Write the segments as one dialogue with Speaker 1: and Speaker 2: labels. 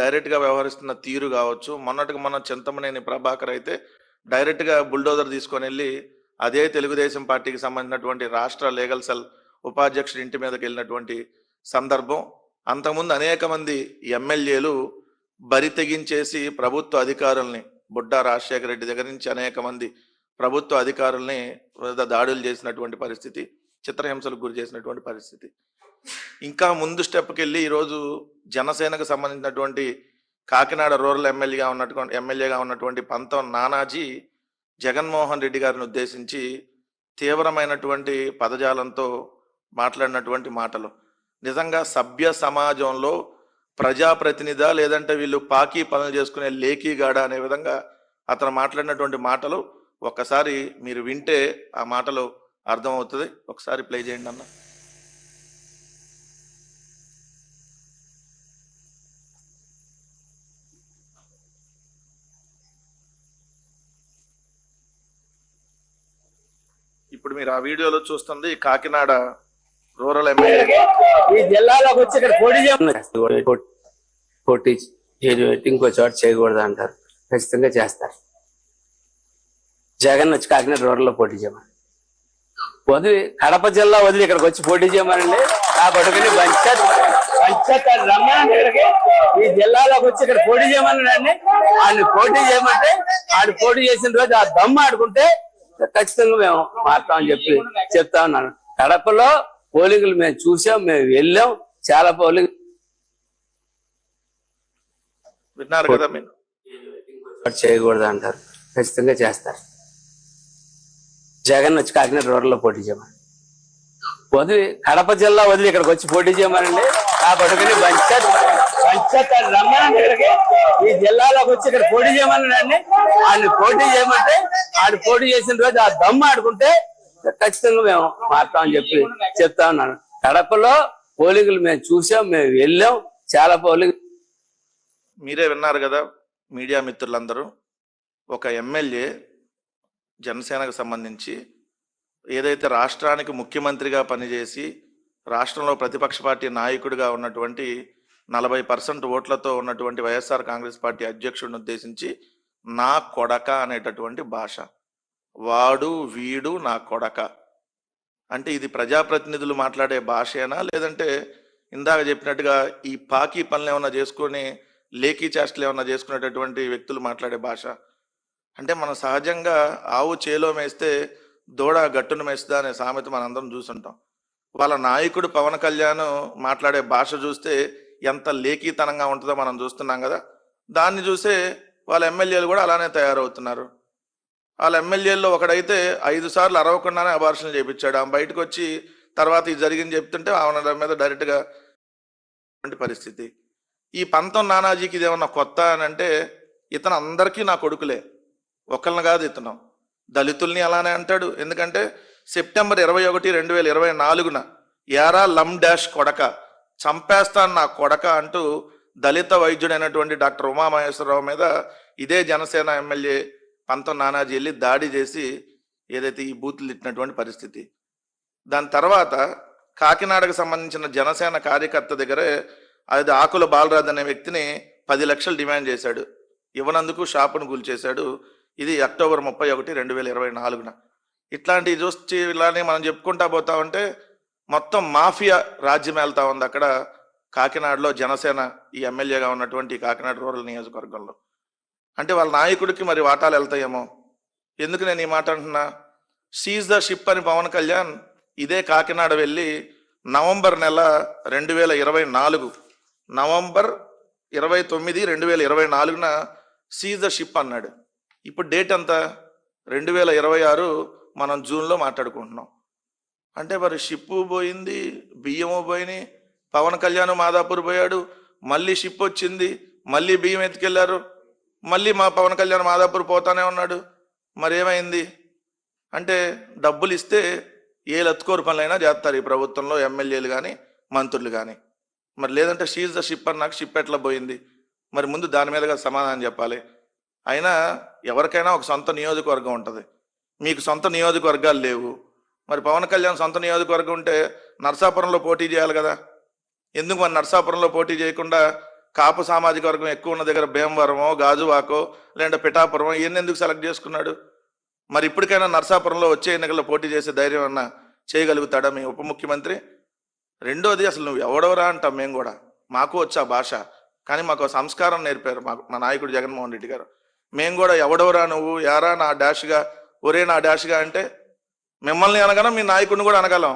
Speaker 1: డైరెక్ట్గా వ్యవహరిస్తున్న తీరు కావచ్చు. మొన్నటికి మొన్న చింతమనేని ప్రభాకర్ అయితే డైరెక్ట్గా బుల్డోజర్ తీసుకొని వెళ్ళి అదే తెలుగుదేశం పార్టీకి సంబంధించినటువంటి రాష్ట్ర లీగల్ సెల్ ఉపాధ్యక్షుడి ఇంటి మీదకి వెళ్ళినటువంటి సందర్భం. అంతకుముందు అనేక మంది ఎమ్మెల్యేలు బరి తెగించేసి ప్రభుత్వ అధికారుల్ని, బుడ్డా రాజశేఖర రెడ్డి దగ్గర నుంచి అనేక మంది ప్రభుత్వ అధికారుల్ని దాడులు చేసినటువంటి పరిస్థితి, చిత్రహింసలకు గురి చేసినటువంటి పరిస్థితి. ఇంకా ముందు స్టెప్కి వెళ్ళి ఈరోజు జనసేనకు సంబంధించినటువంటి కాకినాడ రూరల్ ఎమ్మెల్యేగా ఉన్నటువంటి పంతం నానాజీ జగన్మోహన్ రెడ్డి గారిని ఉద్దేశించి తీవ్రమైనటువంటి పదజాలంతో మాట్లాడినటువంటి మాటలు నిజంగా సభ్య సమాజంలో ప్రజాప్రతినిధా లేదంటే వీళ్ళు పాకీ పనులు చేసుకునే లేకీగాడ అనే విధంగా అతను మాట్లాడినటువంటి మాటలు ఒక్కసారి మీరు వింటే ఆ మాటలు అర్థమవుతుంది. ఒకసారి ప్లే చేయండి అన్న. ఇప్పుడు మీరు ఆ వీడియోలో చూస్తుంది కాకినాడ రూరల్ ఎమ్మెల్యే.
Speaker 2: ఈ జిల్లాలోకి వచ్చి ఇక్కడ పోటీ పెట్టి ఇంకో చోట చేయకూడదు అంటారు. ఖచ్చితంగా చేస్తారు. జగన్ వచ్చి కాకినాడ రూరల్ లో పోటీ చేయమని వదిలి, కడప జిల్లా వదిలి ఇక్కడికి వచ్చి పోటీ చేయమనండి. ఆ పట్టుకుని రమ్మనండి ఇక్కడికి. ఈ జిల్లాలోకి వచ్చి ఇక్కడ పోటీ చేయమనండి. ఆయన పోటీ చేయమంటే ఆడు పోటీ చేసిన రోజు ఆ దమ్ము ఆడుకుంటే ఖచ్చితంగా మేము మారుతామని చెప్తా ఉన్నాను. కడపలో పోలింగ్లు మేము చూసాం, మేము వెళ్ళాం. చాలా పోలింగ్
Speaker 1: విన్నారు కదా.
Speaker 2: చేయకూడదు అంటారు. ఖచ్చితంగా చేస్తారు. జగన్ వచ్చి కాకినాడ రూరల్ లో పోటీ చేయమని వదిలి, కడప జిల్లా వదిలి ఇక్కడికి వచ్చి పోటీ చేయమనండి. ఆ పట్టుకుని రమ్మనండి ఇక్కడికి. ఈ జిల్లాలోకి వచ్చి ఇక్కడ పోటీ చేయమనండి. ఆయన పోటీ చేయమంటే ఆడు పోటీ చేసిన రోజు ఆ దమ్ము ఆడుకుంటే ఖచ్చితంగా మేము మారుతామని చెప్తా ఉన్నాను. కడపలో పోలింగ్లు మేము చూసాం, మేము వెళ్ళాం. చాలా పోలింగ్
Speaker 1: మీరే విన్నారు కదా మీడియా మిత్రులందరూ. ఒక ఎమ్మెల్యే జనసేనకు సంబంధించి ఏదైతే రాష్ట్రానికి ముఖ్యమంత్రిగా పనిచేసి రాష్ట్రంలో ప్రతిపక్ష పార్టీ నాయకుడిగా ఉన్నటువంటి 40% ఓట్లతో ఉన్నటువంటి వైఎస్ఆర్ కాంగ్రెస్ పార్టీ అధ్యక్షుడిని ఉద్దేశించి నా కొడక అనేటటువంటి భాష, వాడు వీడు నా కొడక అంటే ఇది ప్రజాప్రతినిధులు మాట్లాడే భాషేనా, లేదంటే ఇందాక చెప్పినట్టుగా ఈ పాకీ పనులు ఏమన్నా చేసుకొని లేఖీ చేష్టలు ఏమన్నా చేసుకునేటటువంటి వ్యక్తులు మాట్లాడే భాష? అంటే మనం సహజంగా ఆవు చేలో మేస్తే దూడ గట్టును మేస్తుందా అనే సామెత మనందరం చూసుంటాం. వాళ్ళ నాయకుడు పవన్ కళ్యాణ్ మాట్లాడే భాష చూస్తే ఎంత లేఖీతనంగా ఉంటుందో మనం చూస్తున్నాం కదా. దాన్ని చూసే వాళ్ళ ఎమ్మెల్యేలు కూడా అలానే తయారవుతున్నారు. వాళ్ళ ఎమ్మెల్యేల్లో ఒకడైతే 5 సార్లు అరవకుండానే అబార్షన్ చేయించాడు. ఆమె బయటకు వచ్చి తర్వాత ఇది జరిగింది చెప్తుంటే ఆమె మీద డైరెక్ట్గా పరిస్థితి. ఈ పంతం నానాజీకి ఇదేమన్నా కొత్త అని అంటే, ఇతను అందరికీ నా కొడుకులే, ఒకళ్ళని కాదు. ఇతను దళితుల్ని అలానే అంటాడు. ఎందుకంటే సెప్టెంబర్ 21, 2024 యారా లమ్ డాష్ కొడక, చంపేస్తాను నా కొడక అంటూ దళిత వైద్యుడైనటువంటి డాక్టర్ ఉమామహేశ్వరరావు మీద ఇదే జనసేన ఎమ్మెల్యే పంతం నానాజీ వెళ్ళి దాడి చేసి ఏదైతే ఈ బూతులు తిట్టినటువంటి పరిస్థితి. దాని తర్వాత కాకినాడకు సంబంధించిన జనసేన కార్యకర్త దగ్గరే అది ఆకుల బాలరాజు అనే వ్యక్తిని 10 లక్షలు డిమాండ్ చేశాడు. ఇవ్వనందుకు షాపును కూల్చేశాడు. ఇది అక్టోబర్ 31, 2024. ఇట్లాంటివి చూసి ఇలానే మనం చెప్పుకుంటా పోతా ఉంటే మొత్తం మాఫియా రాజ్యం వెళ్తా ఉంది అక్కడ కాకినాడలో జనసేన ఈ ఎమ్మెల్యేగా ఉన్నటువంటి కాకినాడ రూరల్ నియోజకవర్గంలో. అంటే వాళ్ళ నాయకుడికి మరి వాటాలు వెళ్తాయేమో. ఎందుకు నేను ఈ మాట అంటున్నా, సీజ్ ద షిప్ అని పవన్ కళ్యాణ్ ఇదే కాకినాడ వెళ్ళి November 2024 November 29, 2024 seize the ship అన్నాడు. ఇప్పుడు డేట్ ఎంత? 2026 మనం జూన్లో మాట్లాడుకుంటున్నాం. అంటే మరి షిప్పు పోయింది, బియ్యము పోయినాయి. పవన్ కళ్యాణ్ మాదాపూర్ పోయాడు, మళ్ళీ షిప్ వచ్చింది, మళ్ళీ బియ్యం ఎత్తుకెళ్లారు, మళ్ళీ మా పవన్ కళ్యాణ్ మాదాపూర్ పోతానే ఉన్నాడు. మరి ఏమైంది అంటే డబ్బులు ఇస్తే ఏ లత్కోరు పనులైనా చేస్తారు ఈ ప్రభుత్వంలో ఎమ్మెల్యేలు కానీ మంత్రులు కానీ. మరి లేదంటే షీజ్ ద షిప్ అన్నాక షిప్ ఎట్లా పోయింది? మరి ముందు దాని మీదగా సమాధానం చెప్పాలి. అయినా ఎవరికైనా ఒక సొంత నియోజకవర్గం ఉంటుంది. మీకు సొంత నియోజకవర్గాలు లేవు. మరి పవన్ కళ్యాణ్ సొంత నియోజకవర్గం ఉంటే నరసాపురంలో పోటీ చేయాలి కదా. ఎందుకు మరి నరసాపురంలో పోటీ చేయకుండా కాపు సామాజిక వర్గం ఎక్కువ ఉన్న దగ్గర భీమవరమో, గాజువాకో, లేదంటే పిఠాపురమో ఇవన్నీ ఎందుకు సెలెక్ట్ చేసుకున్నాడు? మరి ఇప్పటికైనా నరసాపురంలో వచ్చే ఎన్నికల్లో పోటీ చేసే ధైర్యం అన్నా చేయగలుగుతాడా మీ ఉప ముఖ్యమంత్రి? రెండోది, అసలు నువ్వు ఎవడవరా అంటాం మేము కూడా. మాకు వచ్చా భాష, కానీ మాకు సంస్కారం నేర్పారు మా నాయకుడు జగన్మోహన్ రెడ్డి గారు. మేము కూడా ఎవడవరా నువ్వు, యారా నా డాష్గా, ఒరే నా డాష్గా అంటే మిమ్మల్ని అనగలం, మీ నాయకుడిని కూడా అనగలం.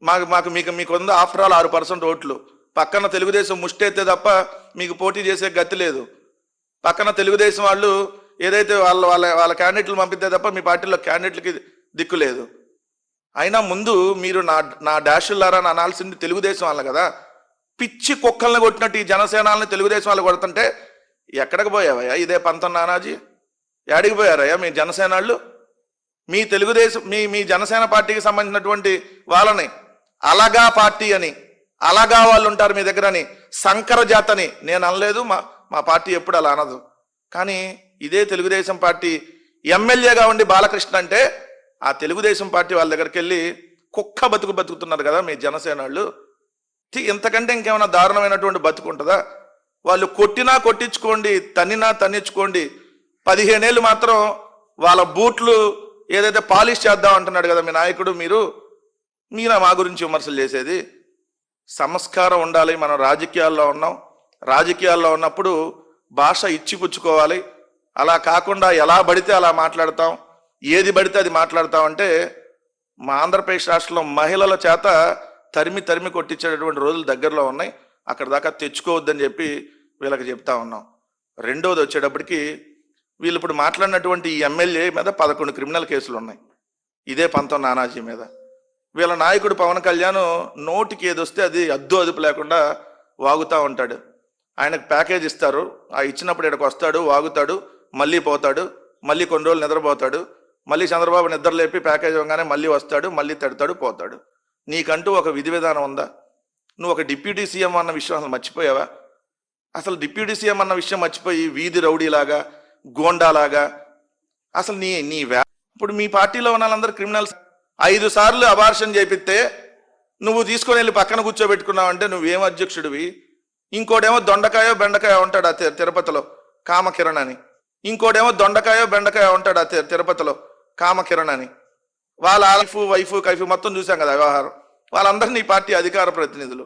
Speaker 1: మీకు ఉంది ఆఫ్టర్ ఆల్ 6% ఓట్లు. పక్కన తెలుగుదేశం ముష్టెత్తే తప్ప మీకు పోటీ చేసే గతి లేదు. పక్కన తెలుగుదేశం వాళ్ళు ఏదైతే వాళ్ళ క్యాండిడేట్లు పంపితే తప్ప మీ పార్టీలో క్యాండిడేట్లకి దిక్కు లేదు. అయినా ముందు మీరు నా డాషులారా అని అనాల్సింది తెలుగుదేశం వాళ్ళు కదా. పిచ్చి కుక్కల్ని కొట్టినట్టు ఈ జనసేనాలని తెలుగుదేశం వాళ్ళు కొడుతుంటే ఎక్కడికి పోయావయ్యా? ఇదే పంతం నానాజీ, ఏడికి పోయారయ్యా మీ జనసేనాళ్ళు? మీ తెలుగుదేశం మీ జనసేన పార్టీకి సంబంధించినటువంటి వాళ్ళని అలాగా పార్టీ అని, అలాగా వాళ్ళు ఉంటారు మీ దగ్గర అని, సంకర జాతని నేను అనలేదు. మా పార్టీ ఎప్పుడు అలా అనదు. కానీ ఇదే తెలుగుదేశం పార్టీ ఎమ్మెల్యేగా ఉండి బాలకృష్ణ అంటే ఆ తెలుగుదేశం పార్టీ వాళ్ళ దగ్గరికి వెళ్ళి కుక్క బతుకుతున్నారు కదా మీ జనసేనాళ్ళు. ఇంతకంటే ఇంకేమైనా దారుణమైనటువంటి బతుకు ఉంటుందా? వాళ్ళు కొట్టినా కొట్టించుకోండి, తన్నినా తన్నించుకోండి, 15 ఏళ్ళు మాత్రం వాళ్ళ బూట్లు ఏదైతే పాలిష్ చేద్దాం అంటున్నాడు కదా మీ నాయకుడు. మీరా మా గురించి విమర్శలు చేసేది? సంస్కారం ఉండాలి. మనం రాజకీయాల్లో ఉన్నాం. రాజకీయాల్లో ఉన్నప్పుడు భాష ఇచ్చిపుచ్చుకోవాలి. అలా కాకుండా ఎలా పడితే అలా మాట్లాడతాం, ఏది పడితే అది మాట్లాడతాం అంటే మా ఆంధ్రప్రదేశ్ రాష్ట్రంలో మహిళల చేత తరిమి కొట్టించేటటువంటి రోజులు దగ్గరలో ఉన్నాయి. అక్కడ దాకా తెచ్చుకోవద్దని చెప్పి వీళ్ళకి చెప్తా ఉన్నాం. రెండోది వచ్చేటప్పటికి వీళ్ళు ఇప్పుడు మాట్లాడినటువంటి ఈ ఎమ్మెల్యే మీద 11 క్రిమినల్ కేసులు ఉన్నాయి. ఇదే పంతం నానాజీ మీద. వీళ్ళ నాయకుడు పవన్ కళ్యాణ్ నోటికి ఏదొస్తే అది అదుపు లేకుండా వాగుతూ ఉంటాడు. ఆయనకు ప్యాకేజ్ ఇస్తారు, ఆ ఇచ్చినప్పుడు ఇక్కడికి వస్తాడు, వాగుతాడు, మళ్ళీ పోతాడు, మళ్ళీ కొన్ని రోజులు నిద్రపోతాడు, మళ్ళీ చంద్రబాబు నిద్ర లేపి ప్యాకేజ్ ఇవ్వగానే మళ్ళీ వస్తాడు, మళ్ళీ తిడతాడు, పోతాడు. నీకంటూ ఒక విధి విధానం ఉందా? నువ్వు ఒక డిప్యూటీ సీఎం అన్న విషయం అసలు మర్చిపోయావా? అసలు డిప్యూటీ సీఎం అన్న విషయం మర్చిపోయి వీధి రౌడీలాగా, గోండాలాగా అసలు నీ ఇప్పుడు మీ పార్టీలో ఉన్న వాళ్ళందరూ క్రిమినల్స్. 5 సార్లు అబార్షన్ చేపిస్తే నువ్వు తీసుకొని వెళ్ళి పక్కన కూర్చోబెట్టుకున్నావు అంటే నువ్వేం అధ్యక్షుడివి? ఇంకోటేమో దొండకాయో బెండకాయో ఉంటాడు ఆ తిరుపతిలో కామకిరణ్ అని, ఇంకోటేమో దొండకాయో బెండకాయో ఉంటాడు ఆ తిరుపతిలో కామకిరణ్ అని. వాళ్ళ వైఫ్ కైఫ్ మొత్తం చూసాం కదా వ్యవహారం. వాళ్ళందరూ నీ పార్టీ అధికార ప్రతినిధులు.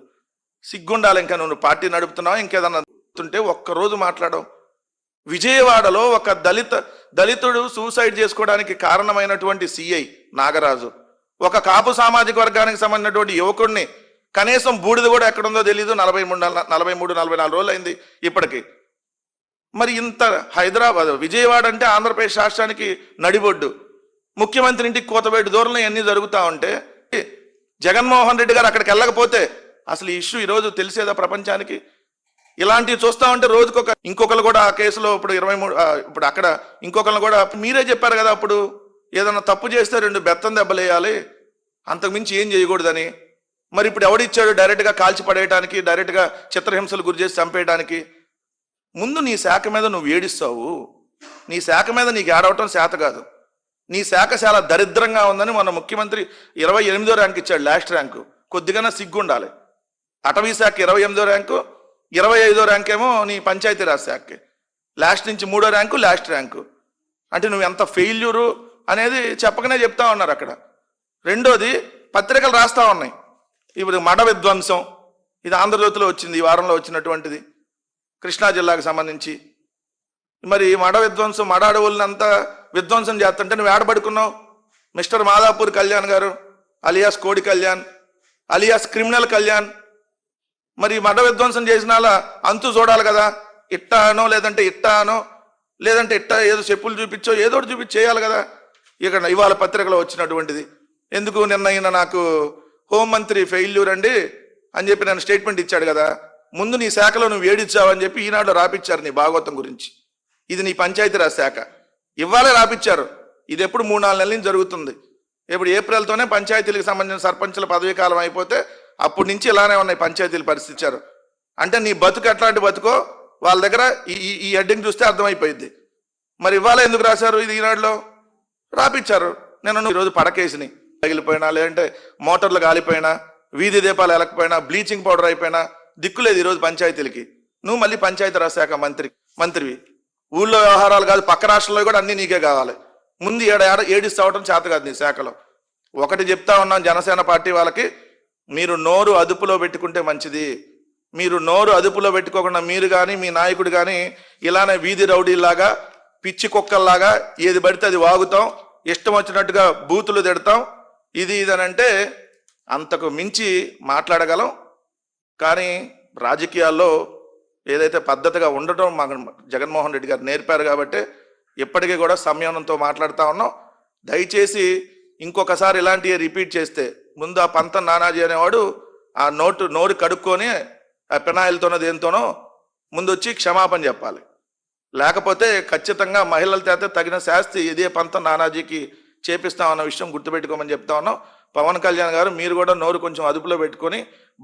Speaker 1: సిగ్గుండాలి. ఇంకా నువ్వు పార్టీ నడుపుతున్నావు, ఇంకేదన్నా ఉంటే ఒక్కరోజు మాట్లాడవు. విజయవాడలో ఒక దళితుడు సూసైడ్ చేసుకోవడానికి కారణమైనటువంటి సిఐ నాగరాజు ఒక కాపు సామాజిక వర్గానికి సంబంధించినటువంటి యువకుడిని కనీసం బూడిద కూడా ఎక్కడుందో తెలియదు. 43-44 రోజులు అయింది ఇప్పటికి. మరి ఇంత హైదరాబాద్, విజయవాడ అంటే ఆంధ్రప్రదేశ్ రాష్ట్రానికి నడిబొడ్డు. ముఖ్యమంత్రి ఇంటికి కోతబేటు దూరంలో ఇవన్నీ జరుగుతూ ఉంటే జగన్మోహన్ రెడ్డి గారు అక్కడికి వెళ్ళకపోతే అసలు ఈ ఇష్యూ ఈరోజు తెలిసేదా ప్రపంచానికి? ఇలాంటివి చూస్తూ ఉంటే ఇంకొకరు కూడా ఆ కేసులో ఇప్పుడు 23 ఇప్పుడు అక్కడ ఇంకొకరిని కూడా మీరే చెప్పారు కదా అప్పుడు, ఏదన్నా తప్పు చేస్తే 2 బెత్తం దెబ్బలేయాలి, అంతకుమించి ఏం చేయకూడదని. మరి ఇప్పుడు ఎవడిచ్చాడు డైరెక్ట్గా కాల్చి పడేయడానికి, డైరెక్ట్గా చిత్రహింసలు గురి చేసి చంపేయడానికి? ముందు నీ శాఖ మీద నువ్వు ఏడిస్తావు. నీ శాఖ మీద నీకు ఏడవటం శాత కాదు. నీ శాఖ చాలా దరిద్రంగా ఉందని మన ముఖ్యమంత్రి 28వ ర్యాంక్ ఇచ్చాడు, లాస్ట్ ర్యాంకు. కొద్దిగా సిగ్గు ఉండాలి. అటవీ శాఖ 28వ ర్యాంకు, 25వ ర్యాంక్ ఏమో నీ పంచాయతీరాజ్ శాఖకి. లాస్ట్ నుంచి 3వ ర్యాంకు, లాస్ట్ ర్యాంకు. అంటే నువ్వు ఎంత ఫెయిల్యూరు అనేది చెప్పకనే చెప్తా ఉన్నారు అక్కడ. రెండోది, పత్రికలు రాస్తా ఉన్నాయి. ఇప్పుడు మడ విధ్వంసం, ఇది ఆంధ్రజ్యోతిలో వచ్చింది, ఈ వారంలో వచ్చినటువంటిది, కృష్ణా జిల్లాకు సంబంధించి. మరి మడ విధ్వంసం, మడ అడవులనంతా విధ్వంసం చేస్తుంటే నువ్వు ఏడబడుకున్నావు? మిస్టర్ మాదాపూర్ కళ్యాణ్ గారు అలియాస్ కోడి కళ్యాణ్ అలియాస్ క్రిమినల్ కళ్యాణ్. మరి మడ విధ్వంసం చేసిన అంతు చూడాలి కదా. ఇట్టా అనో లేదంటే ఇట్టా ఏదో చెప్పులు చూపించో ఏదో చూపించి చేయాలి కదా. ఇక్కడ ఇవాళ పత్రికలో వచ్చినటువంటిది ఎందుకు, నిన్న నాకు హోంమంత్రి ఫెయిల్యూర్ అండి అని చెప్పి నేను స్టేట్మెంట్ ఇచ్చాడు కదా. ముందు నీ శాఖలో నువ్వు ఏడిచ్చావని చెప్పి ఈనాడు రాపిచ్చారు నీ భాగవతం గురించి. ఇది నీ పంచాయతీరాజ్ శాఖ, ఇవ్వాలే రాపిచ్చారు. ఇది ఎప్పుడు 3-4 నెలల నుంచి జరుగుతుంది. ఇప్పుడు ఏప్రిల్తోనే పంచాయతీలకు సంబంధించిన సర్పంచుల పదవీ కాలం అయిపోతే అప్పటి నుంచి ఇలానే ఉన్నాయి పంచాయతీలు పరిస్థితించారు. అంటే నీ బతుకు ఎట్లాంటి బతుకో వాళ్ళ దగ్గర ఈ హెడ్డింగ్ చూస్తే అర్థమైపోయింది. మరి ఇవాళ ఎందుకు రాశారు? ఇది ఈనాడులో రాపిచ్చారు. నేను ఈరోజు పడకేసిని తగిలిపోయినా, లేదంటే మోటార్లు కాలిపోయినా, వీధి దీపాలు ఎలకపోయినా, బ్లీచింగ్ పౌడర్ అయిపోయినా దిక్కులేదు ఈరోజు పంచాయతీలకి. నువ్వు మళ్ళీ పంచాయతీరాజ్ శాఖ మంత్రివి. ఊళ్ళో వ్యవహారాలు కాదు, పక్క రాష్ట్రంలో కూడా అన్నీ నీకే కావాలి. ముందు ఏడిస్తావటం చేత కాదు నీ శాఖలో. ఒకటి చెప్తా ఉన్నాం జనసేన పార్టీ వాళ్ళకి, మీరు నోరు అదుపులో పెట్టుకుంటే మంచిది. మీరు నోరు అదుపులో పెట్టుకోకుండా మీరు కానీ మీ నాయకుడు కానీ ఇలానే వీధి రౌడీలాగా పిచ్చి కుక్కల్లాగా ఏది పడితే అది వాగుతాం, ఇష్టం వచ్చినట్టుగా బూతులు తిడతాం, ఇది ఇదనంటే అంతకు మించి మాట్లాడగలం. కానీ రాజకీయాల్లో ఏదైతే పద్ధతిగా ఉండటం మాకు జగన్మోహన్ రెడ్డి గారు నేర్పారు కాబట్టి ఇప్పటికీ కూడా సంయమనంతో మాట్లాడుతూ ఉన్నాం. దయచేసి ఇంకొకసారి ఇలాంటివి రిపీట్ చేస్తే ముందు ఆ పంతం నానాజీ అనేవాడు ఆ నోరు కడుక్కొని ఆ పెనాయిల్తోనో దేనితోనో ముందు వచ్చి క్షమాపణ చెప్పాలి. లేకపోతే ఖచ్చితంగా మహిళల చేత తగిన శాస్తి ఇదే పంతం నానాజీకి చేపిస్తామన్న విషయం గుర్తుపెట్టుకోమని చెప్తా ఉన్నాం. పవన్ కళ్యాణ్ గారు మీరు కూడా నోరు కొంచెం అదుపులో పెట్టుకొని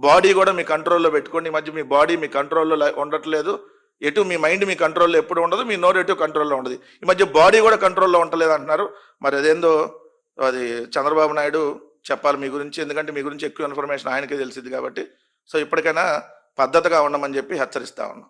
Speaker 1: బాడీ కూడా మీ కంట్రోల్లో పెట్టుకోండి. ఈ మధ్య మీ బాడీ మీ కంట్రోల్లో ఉండట్లేదు, ఎటు మీ మైండ్ మీ కంట్రోల్లో ఎప్పుడు ఉండదు, మీ నోరు ఎటు కంట్రోల్లో ఉండదు. ఈ మధ్య బాడీ కూడా కంట్రోల్లో ఉండలేదు అంటున్నారు. మరి అదేందో అది చంద్రబాబు నాయుడు చెప్పాలి మీ గురించి, ఎందుకంటే మీ గురించి ఎక్కువ ఇన్ఫర్మేషన్ ఆయనకే తెలిసింది కాబట్టి. సో ఇప్పటికైనా పద్ధతిగా ఉండమని చెప్పి హెచ్చరిస్తా ఉన్నాం.